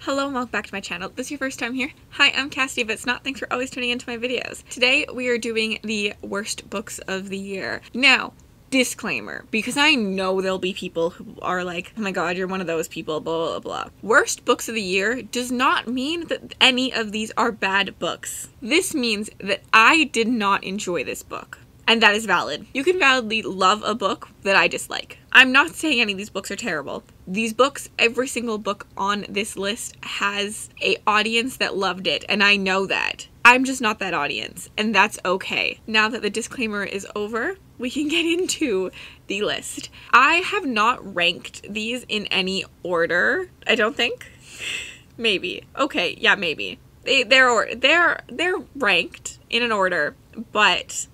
Hello and welcome back to my channel. If this is your first time here, hi, I'm Cassidy, but it's not. Thanks for always tuning into my videos. Today we are doing the worst books of the year. Now, disclaimer, because I know there'll be people who are like, oh my god, you're one of those people, blah, blah, blah. Worst books of the year does not mean that any of these are bad books. This means that I did not enjoy this book. And that is valid. You can validly love a book that I dislike. I'm not saying any of these books are terrible. These books, every single book on this list has an audience that loved it, and I know that. I'm just not that audience, and that's okay. Now that the disclaimer is over, we can get into the list. I have not ranked these in any order, I don't think. Maybe. Okay, yeah, maybe. They're ranked in an order, but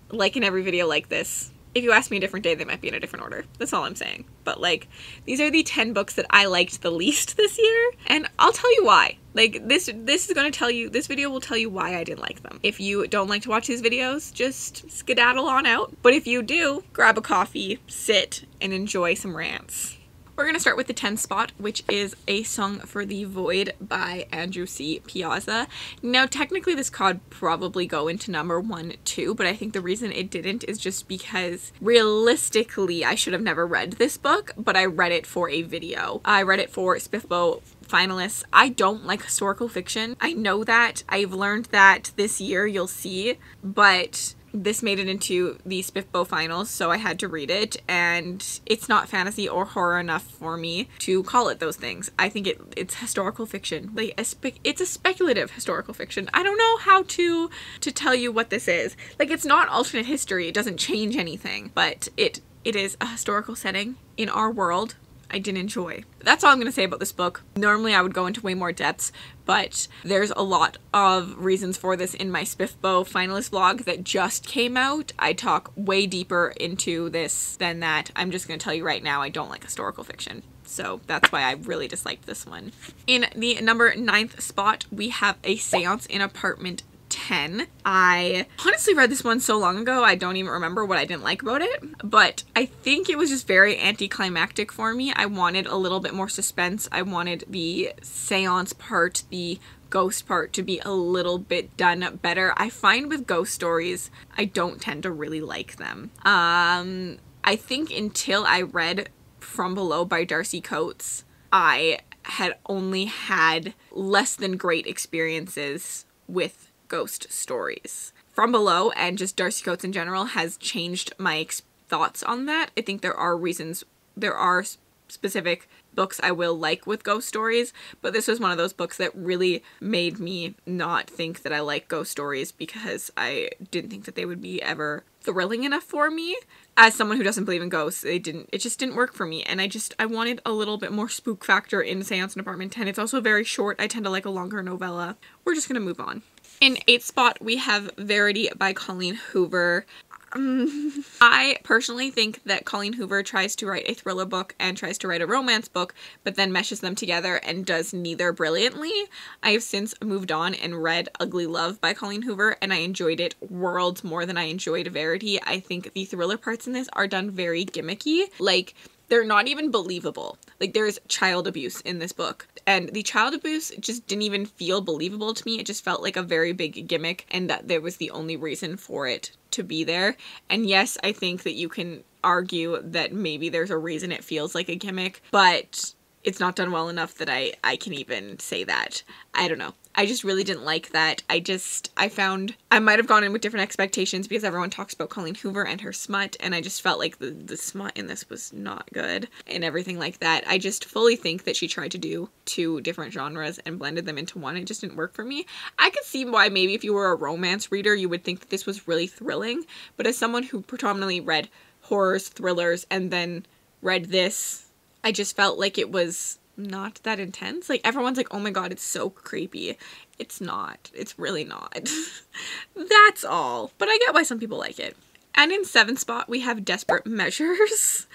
like in every video like this, if you ask me a different day, they might be in a different order. That's all I'm saying. But like, these are the 10 books that I liked the least this year, and I'll tell you why. Like, this is gonna tell you, this video will tell you why I didn't like them. If you don't like to watch these videos, just skedaddle on out. But if you do, grab a coffee, sit, and enjoy some rants. We're going to start with the 10th spot, which is A Song for the Void by Andrew C. Piazza. Now, technically this could probably go into number 1, too, but I think the reason it didn't is just because realistically I should have never read this book, but I read it for a video. I read it for SPFBO finalists. I don't like historical fiction. I know that. I've learned that this year, you'll see, but this made it into the SPFBO finals, so I had to read it, and it's not fantasy or horror enough for me to call it those things. I think it's historical fiction. Like, it's a speculative historical fiction. I don't know how to tell you what this is. Like, it's not alternate history. It doesn't change anything, but it is a historical setting in our world I didn't enjoy. That's all I'm going to say about this book. Normally I would go into way more depths, but there's a lot of reasons for this in my SPFBO finalist vlog that just came out. I talk way deeper into this than that. I'm just going to tell you right now, I don't like historical fiction. So that's why I really disliked this one. In the number 9th spot, we have A Seance in Apartment 10. I honestly read this one so long ago, I don't even remember what I didn't like about it, but I think it was just very anticlimactic for me. I wanted a little bit more suspense. I wanted the seance part, the ghost part, to be a little bit done better. I find with ghost stories, I don't tend to really like them. I think until I read From Below by Darcy Coates, I had only had less than great experiences with ghost stories. From Below and just Darcy Coates in general has changed my thoughts on that. I think there are reasons, there are specific books I will like with ghost stories, but this was one of those books that really made me not think that I like ghost stories because I didn't think that they would be ever thrilling enough for me. As someone who doesn't believe in ghosts, it just didn't work for me, and I wanted a little bit more spook factor in Seance in Apartment 10. It's also very short. I tend to like a longer novella. We're just gonna move on. In 8th spot, we have Verity by Colleen Hoover. I personally think that Colleen Hoover tries to write a thriller book and tries to write a romance book, but then meshes them together and does neither brilliantly. I have since moved on and read Ugly Love by Colleen Hoover, and I enjoyed it worlds more than I enjoyed Verity. I think the thriller parts in this are done very gimmicky. Like, they're not even believable. Like, there's child abuse in this book, and the child abuse just didn't even feel believable to me. It just felt like a very big gimmick, and that there was the only reason for it to be there. And yes, I think that you can argue that maybe there's a reason it feels like a gimmick, but it's not done well enough that I can even say that. I don't know. I just really didn't like that. I found I might have gone in with different expectations because everyone talks about Colleen Hoover and her smut, and I just felt like the smut in this was not good and everything like that. I just fully think that she tried to do 2 different genres and blended them into one. It just didn't work for me. I could see why maybe if you were a romance reader, you would think that this was really thrilling, but as someone who predominantly read horrors, thrillers, and then read this, I just felt like it was not that intense. Like, everyone's like, oh my god, it's so creepy. It's not. It's really not. That's all. But I get why some people like it. And in 7th spot, we have Desperate Measures.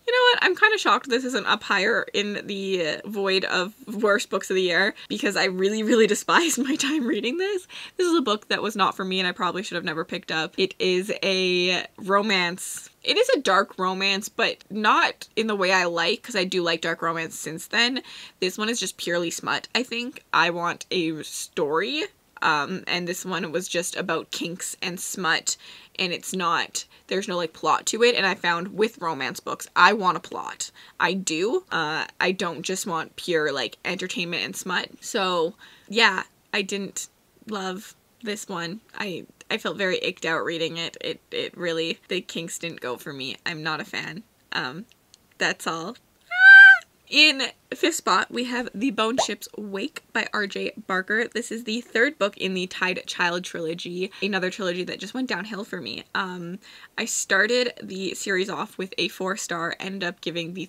You know what? I'm kind of shocked this isn't up higher in the void of worst books of the year, because I really, really despised my time reading this. This is a book that was not for me and I probably should have never picked up. It is a romance It is a dark romance, but not in the way I like, because I do like dark romance since then. This one is just purely smut, I think. I want a story, and this one was just about kinks and smut, and it's not, there's no like plot to it. And I found with romance books, I want a plot. I do. I don't just want pure like entertainment and smut. So yeah, I didn't love this one. I felt very icked out reading it. It really, the kinks didn't go for me. I'm not a fan. That's all. In 5th spot, we have The Bone Ship's Wake by R.J. Barker. This is the 3rd book in the Tied Child trilogy, another trilogy that just went downhill for me. I started the series off with a 4-star, ended up giving the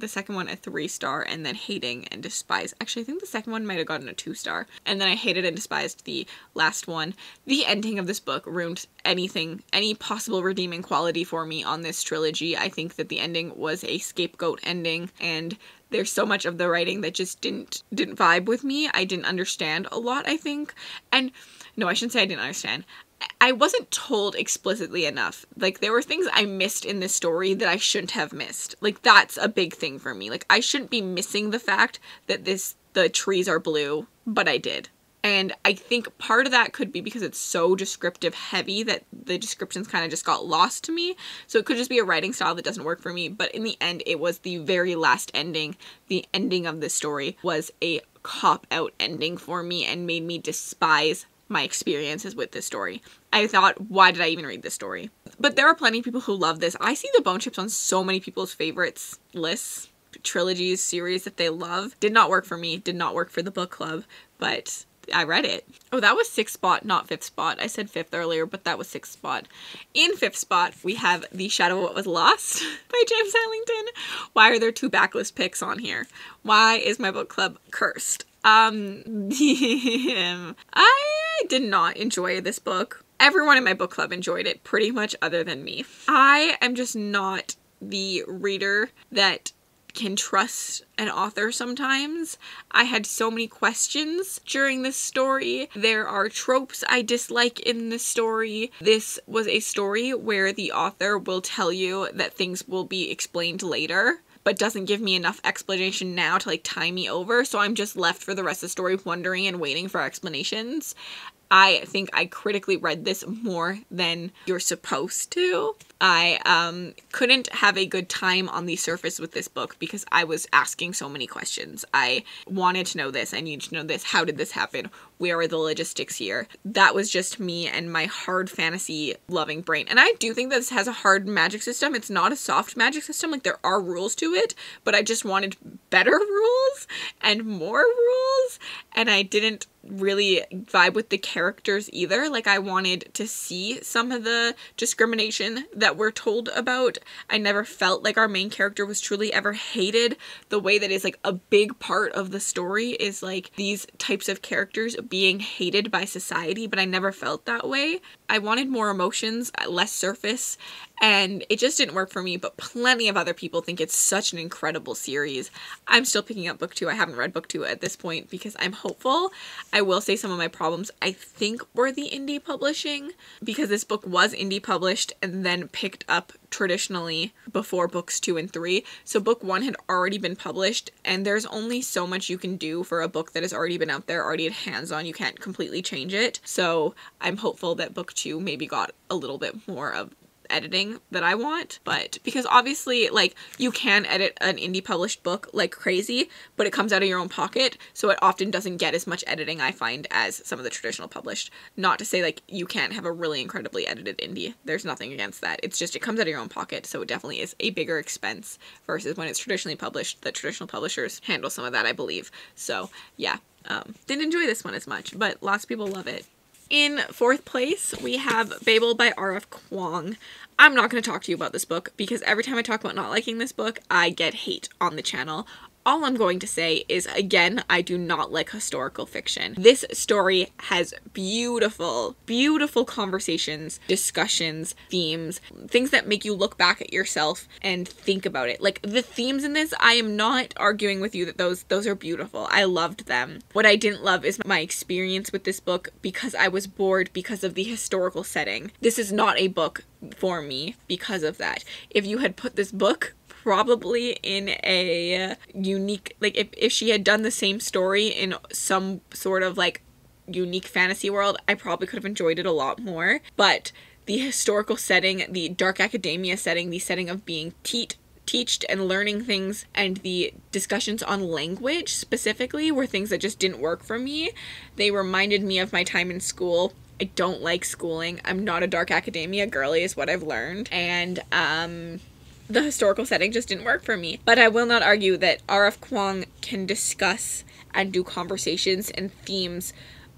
second one a 3-star, and then hating and despised. Actually, I think the second one might have gotten a 2-star, and then I hated and despised the last one. The ending of this book ruined anything, any possible redeeming quality for me on this trilogy. I think that the ending was a scapegoat ending, and there's so much of the writing that just didn't vibe with me. I didn't understand a lot, I think. And no, I shouldn't say I didn't understand. I wasn't told explicitly enough. Like, there were things I missed in this story that I shouldn't have missed. Like, that's a big thing for me. Like, I shouldn't be missing the fact that the trees are blue, but I did. And I think part of that could be because it's so descriptive heavy that the descriptions kind of just got lost to me. So it could just be a writing style that doesn't work for me. But in the end, it was the very last ending. The ending of this story was a cop-out ending for me and made me despise my experiences with this story. I thought, why did I even read this story? But there are plenty of people who love this. I see the Bone Ships on so many people's favorites lists, trilogies, series that they love. Did not work for me. Did not work for the book club. But I read it. Oh, that was 6th spot, not 5th spot. I said 5th earlier, but that was 6th spot. In 5th spot, we have The Shadow of What Was Lost by James Hellington. Why are there 2 backlist picks on here? Why is my book club cursed? I did not enjoy this book. Everyone in my book club enjoyed it, pretty much, other than me. I am just not the reader that can trust an author sometimes. I had so many questions during this story. There are tropes I dislike in this story. This was a story where the author will tell you that things will be explained later, but doesn't give me enough explanation now to like tie me over, so I'm just left for the rest of the story wondering and waiting for explanations. I think I critically read this more than you're supposed to. I couldn't have a good time on the surface with this book because I was asking so many questions. I wanted to know this. I needed to know this. How did this happen? Where are the logistics here? That was just me and my hard fantasy loving brain. And I do think that this has a hard magic system. It's not a soft magic system. Like, there are rules to it, but I just wanted better rules and more rules. And I didn't really vibe with the characters either. Like, I wanted to see some of the discrimination that we're told about. I never felt like our main character was truly ever hated the way that is like a big part of the story is like these types of characters being hated by society, but I never felt that way. I wanted more emotions, less surface, and it just didn't work for me, but plenty of other people think it's such an incredible series. I'm still picking up book 2. I haven't read book 2 at this point because I'm hopeful. I will say some of my problems I think were the indie publishing, because this book was indie published and then picked up traditionally before books 2 and 3. So book 1 had already been published, and there's only so much you can do for a book that has already been out there, already had hands on. You can't completely change it. So I'm hopeful that book 2 maybe got a little bit more of editing that I want, but because obviously like you can edit an indie published book like crazy, but it comes out of your own pocket, so it often doesn't get as much editing, I find, as some of the traditional published. Not to say like you can't have a really incredibly edited indie, there's nothing against that, it's just it comes out of your own pocket, so it definitely is a bigger expense versus when it's traditionally published. The traditional publishers handle some of that, I believe. So yeah, didn't enjoy this one as much, but lots of people love it. In 4th place, we have Babel by R.F. Kuang. I'm not going to talk to you about this book because every time I talk about not liking this book, I get hate on the channel. All I'm going to say is, again, I do not like historical fiction. This story has beautiful, beautiful conversations, discussions, themes, things that make you look back at yourself and think about it. Like, the themes in this, I am not arguing with you that those are beautiful. I loved them. What I didn't love is my experience with this book because I was bored because of the historical setting. This is not a book for me because of that. If you had put this book probably in a unique, like if she had done the same story in some sort of like unique fantasy world, I probably could have enjoyed it a lot more. But the historical setting, the dark academia setting, the setting of being teached and learning things, and the discussions on language specifically were things that just didn't work for me. They reminded me of my time in school. I don't like schooling. I'm not a dark academia girly is what I've learned. And the historical setting just didn't work for me. But I will not argue that R.F. Kuang can discuss and do conversations and themes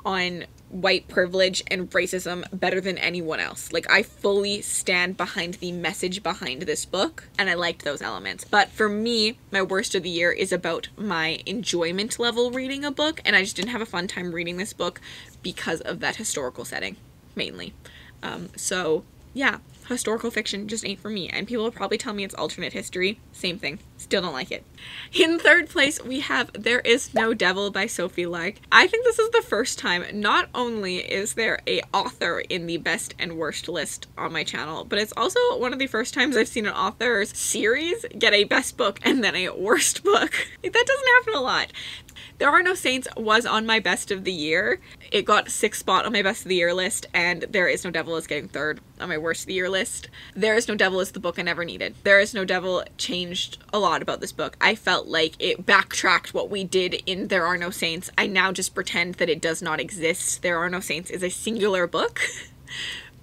on white privilege and racism better than anyone else. Like, I fully stand behind the message behind this book, and I liked those elements. But for me, my worst of the year is about my enjoyment level reading a book, and I just didn't have a fun time reading this book because of that historical setting, mainly. So, yeah. Historical fiction just ain't for me, and people will probably tell me it's alternate history. Same thing. Still don't like it. In third place, we have There Is No Devil by Sophie Lark. I think this is the first time, not only is there a author in the best and worst list on my channel, but it's also one of the first times I've seen an author's series get a best book and then a worst book. That doesn't happen a lot. There Are No Saints was on my best of the year. It got 6th spot on my best of the year list, and There Is No Devil is getting 3rd on my worst of the year list. There Is No Devil is the book I never needed. There Is No Devil changed a lot about this book. I felt like it backtracked what we did in There Are No Saints. I now just pretend that it does not exist. There Are No Saints is a singular book.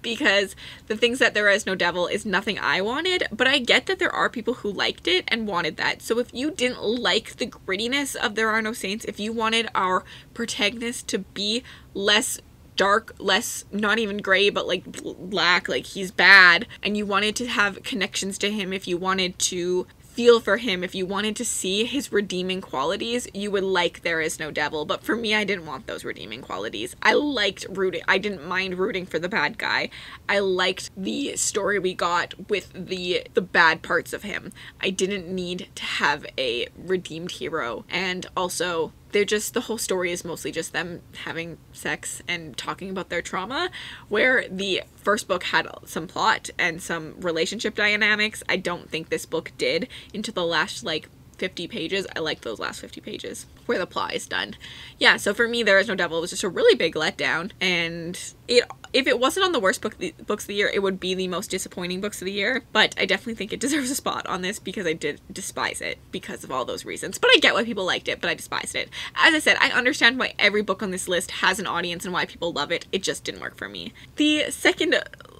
Because the things that There Is No Devil is nothing I wanted, but I get that there are people who liked it and wanted that. So if you didn't like the grittiness of There Are No Saints, if you wanted our protagonist to be less dark, less, not even gray, but like black, like he's bad, and you wanted to have connections to him, if you wanted to feel for him, if you wanted to see his redeeming qualities, you would like There Is No Devil. But for me, I didn't want those redeeming qualities. I liked rooting. I didn't mind rooting for the bad guy. I liked the story we got with the bad parts of him. I didn't need to have a redeemed hero. And also, they're just, the whole story is mostly just them having sex and talking about their trauma, where the first book had some plot and some relationship dynamics. I don't think this book did into the last, like, 50 pages. I like those last 50 pages where the plot is done. Yeah, so for me, There Is No Devil was just a really big letdown, and if it wasn't on the worst books of the year, it would be the most disappointing books of the year, but I definitely think it deserves a spot on this because I did despise it because of all those reasons. But I get why people liked it, but I despised it. As I said, I understand why every book on this list has an audience and why people love it. It just didn't work for me. The second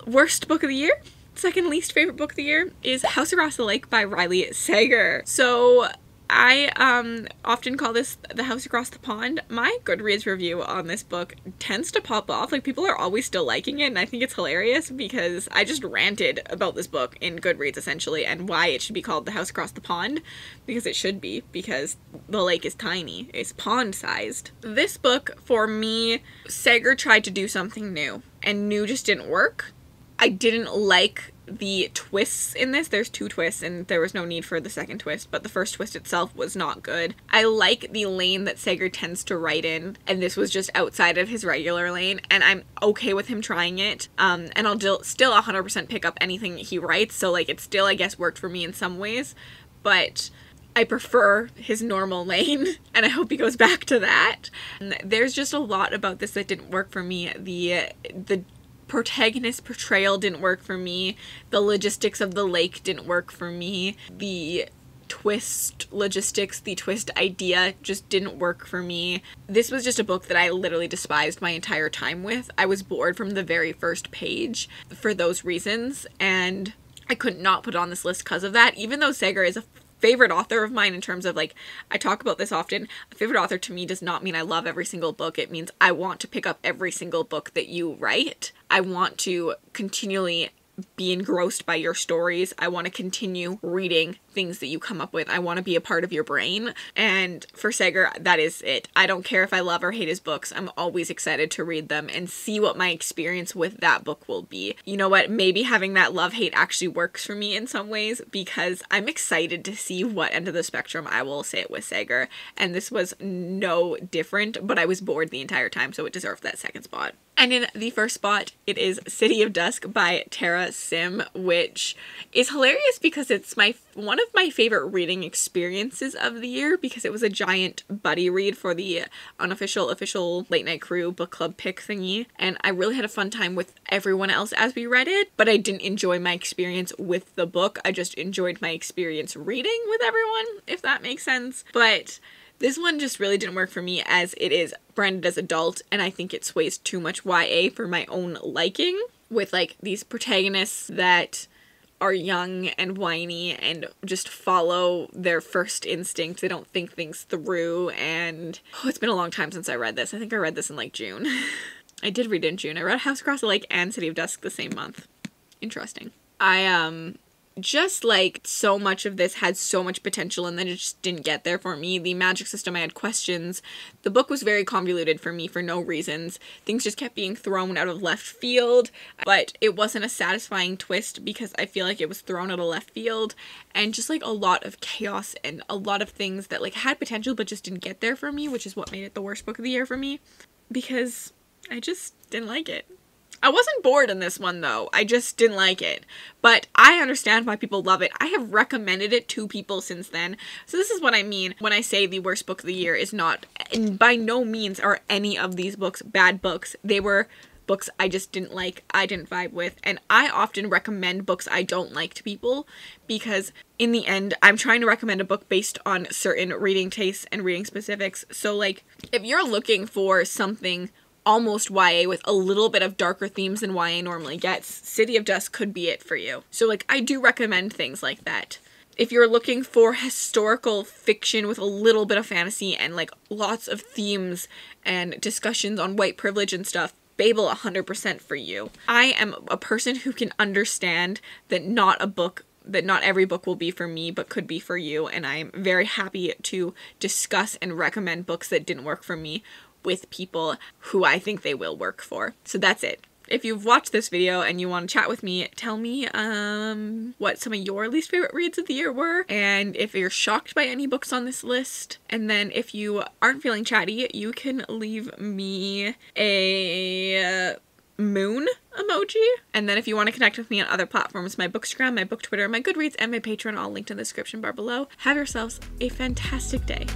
worst book of the year, second least favorite book of the year, is House Across the Lake by Riley Sager. So I often call this The House Across the Pond. My Goodreads review on this book tends to pop off. Like, people are always still liking it, and I think it's hilarious because I just ranted about this book in Goodreads, essentially, and why it should be called The House Across the Pond, because it should be, because the lake is tiny. It's pond-sized. This book, for me, Sager tried to do something new, and new just didn't work. I didn't like the twists in this. There's 2 twists, and there was no need for the second twist, but the first twist itself was not good. I like the lane that Sager tends to write in, and this was just outside of his regular lane, and I'm okay with him trying it. And I'll still 100% pick up anything he writes, so like it still, I guess, worked for me in some ways, but I prefer his normal lane, and I hope he goes back to that. And there's just a lot about this that didn't work for me. The protagonist portrayal didn't work for me. The logistics of the lake didn't work for me. The twist logistics, the twist idea just didn't work for me. This was just a book that I literally despised my entire time with. I was bored from the very first page for those reasons, and I could not put it on this list because of that, even though Sager is a favorite author of mine in terms of, like, I talk about this often. A favorite author to me does not mean I love every single book. It means I want to pick up every single book that you write. I want to continually be engrossed by your stories. I want to continue reading things that you come up with. I want to be a part of your brain. And for Sager, that is it. I don't care if I love or hate his books. I'm always excited to read them and see what my experience with that book will be. You know what? Maybe having that love-hate actually works for me in some ways, because I'm excited to see what end of the spectrum I will sit with Sager. And this was no different, but I was bored the entire time, so it deserved that second spot. And in the first spot, it is City of Dusk by Tara Sim, which is hilarious because it's one of my favorite reading experiences of the year, because it was a giant buddy read for the official Late Night Crew book club pick thingy. And I really had a fun time with everyone else as we read it, but I didn't enjoy my experience with the book. I just enjoyed my experience reading with everyone, if that makes sense. But this one just really didn't work for me, as it is branded as adult, and I think it sways too much YA for my own liking, with like these protagonists that are young and whiny and just follow their first instinct. They don't think things through, and it's been a long time since I read this. I think I read this in like June. I did read it in June. I read House Across the Lake and City of Dusk the same month. Interesting. I just like so much of this had so much potential, and then it just didn't get there for me. The magic system, I had questions. The book was very convoluted for me for no reasons. Things just kept being thrown out of left field, but it wasn't a satisfying twist because I feel like it was thrown out of left field, and just like a lot of chaos and a lot of things that like had potential but just didn't get there for me, which is what made it the worst book of the year for me, because I just didn't like it. I wasn't bored in this one, though. I just didn't like it. But I understand why people love it. I have recommended it to people since then. So this is what I mean when I say the worst book of the year is not, and by no means are any of these books bad books. They were books I just didn't like, I didn't vibe with. And I often recommend books I don't like to people, because in the end, I'm trying to recommend a book based on certain reading tastes and reading specifics. So like, if you're looking for something almost YA with a little bit of darker themes than YA normally gets, City of Dusk could be it for you. So like, I do recommend things like that. If you're looking for historical fiction with a little bit of fantasy and like lots of themes and discussions on white privilege and stuff, Babel 100% for you. I am a person who can understand that not every book will be for me, but could be for you, and I'm very happy to discuss and recommend books that didn't work for me with people who I think they will work for. So that's it. If you've watched this video and you want to chat with me, tell me what some of your least favorite reads of the year were, and if you're shocked by any books on this list. And then if you aren't feeling chatty, you can leave me a moon emoji. And then if you want to connect with me on other platforms, my Bookstagram, my Book Twitter, my Goodreads, and my Patreon, all linked in the description bar below. Have yourselves a fantastic day.